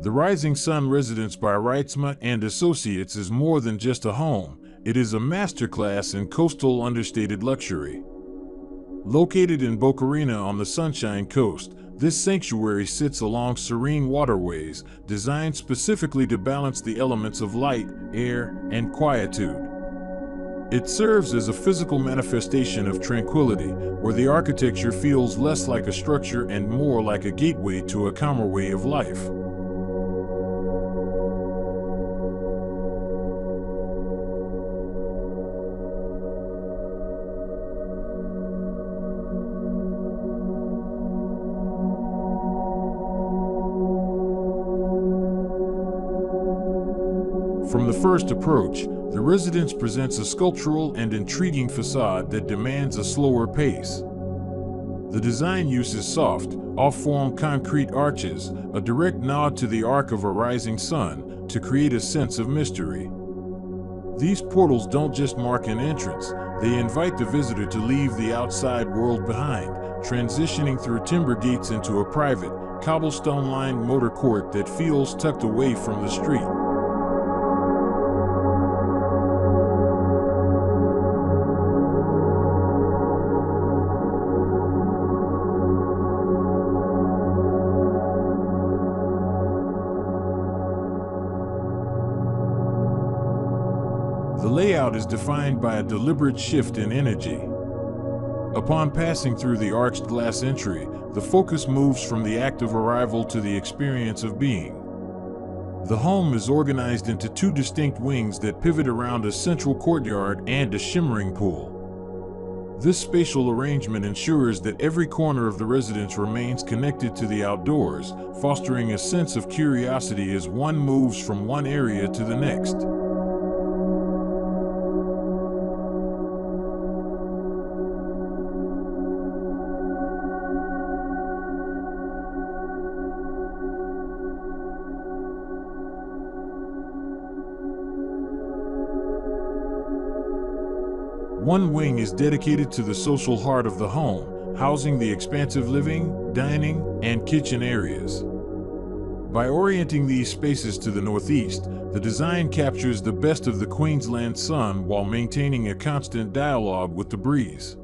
The Rising Sun residence by Reitsma and Associates is more than just a home. It is a masterclass in coastal understated luxury. Located in Bokarina on the Sunshine Coast, this sanctuary sits along serene waterways, designed specifically to balance the elements of light, air, and quietude. It serves as a physical manifestation of tranquility, where the architecture feels less like a structure and more like a gateway to a calmer way of life. From the first approach, the residence presents a sculptural and intriguing facade that demands a slower pace. The design uses soft, off-form concrete arches, a direct nod to the arc of a rising sun, to create a sense of mystery. These portals don't just mark an entrance, they invite the visitor to leave the outside world behind, transitioning through timber gates into a private, cobblestone-lined motor court that feels tucked away from the street. The layout is defined by a deliberate shift in energy. Upon passing through the arched glass entry, the focus moves from the act of arrival to the experience of being. The home is organized into two distinct wings that pivot around a central courtyard and a shimmering pool. This spatial arrangement ensures that every corner of the residence remains connected to the outdoors, fostering a sense of curiosity as one moves from one area to the next. One wing is dedicated to the social heart of the home, housing the expansive living, dining, and kitchen areas. By orienting these spaces to the northeast, the design captures the best of the Queensland sun while maintaining a constant dialogue with the breeze.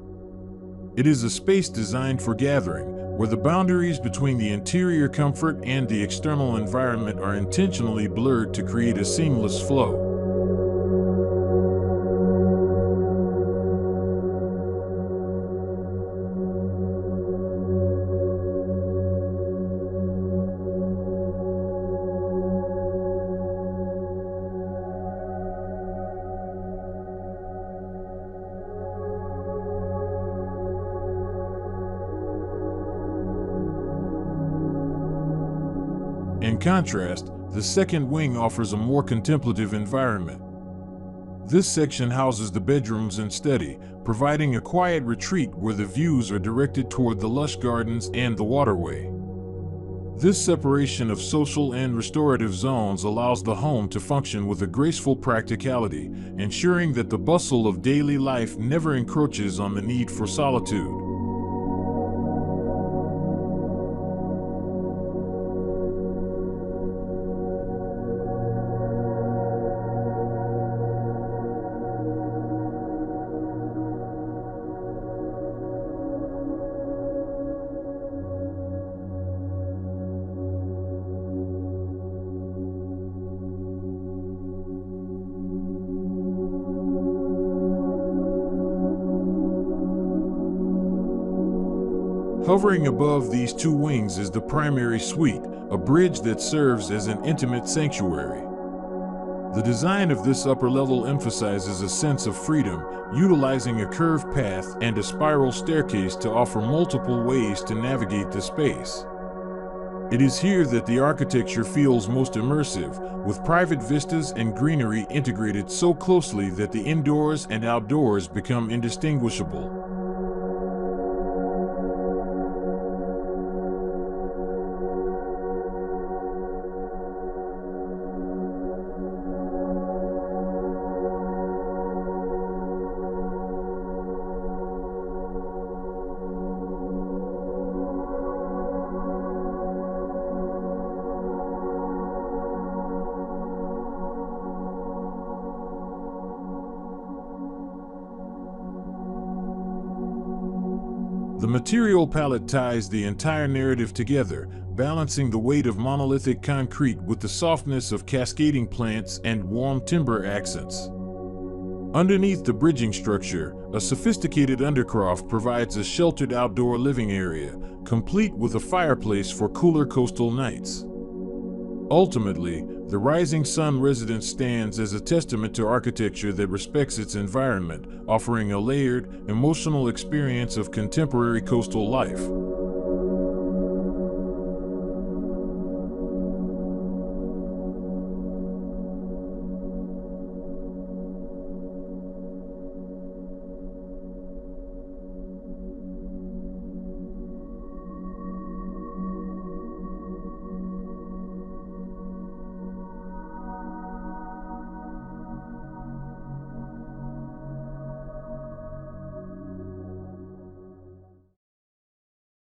It is a space designed for gathering, where the boundaries between the interior comfort and the external environment are intentionally blurred to create a seamless flow. In contrast, the second wing offers a more contemplative environment. This section houses the bedrooms and study, providing a quiet retreat where the views are directed toward the lush gardens and the waterway. This separation of social and restorative zones allows the home to function with a graceful practicality, ensuring that the bustle of daily life never encroaches on the need for solitude. Hovering above these two wings is the primary suite, a bridge that serves as an intimate sanctuary. The design of this upper level emphasizes a sense of freedom, utilizing a curved path and a spiral staircase to offer multiple ways to navigate the space. It is here that the architecture feels most immersive, with private vistas and greenery integrated so closely that the indoors and outdoors become indistinguishable. The material palette ties the entire narrative together, balancing the weight of monolithic concrete with the softness of cascading plants and warm timber accents. Underneath the bridging structure, a sophisticated undercroft provides a sheltered outdoor living area, complete with a fireplace for cooler coastal nights. Ultimately, the Rising Sun residence stands as a testament to architecture that respects its environment, offering a layered, emotional experience of contemporary coastal life.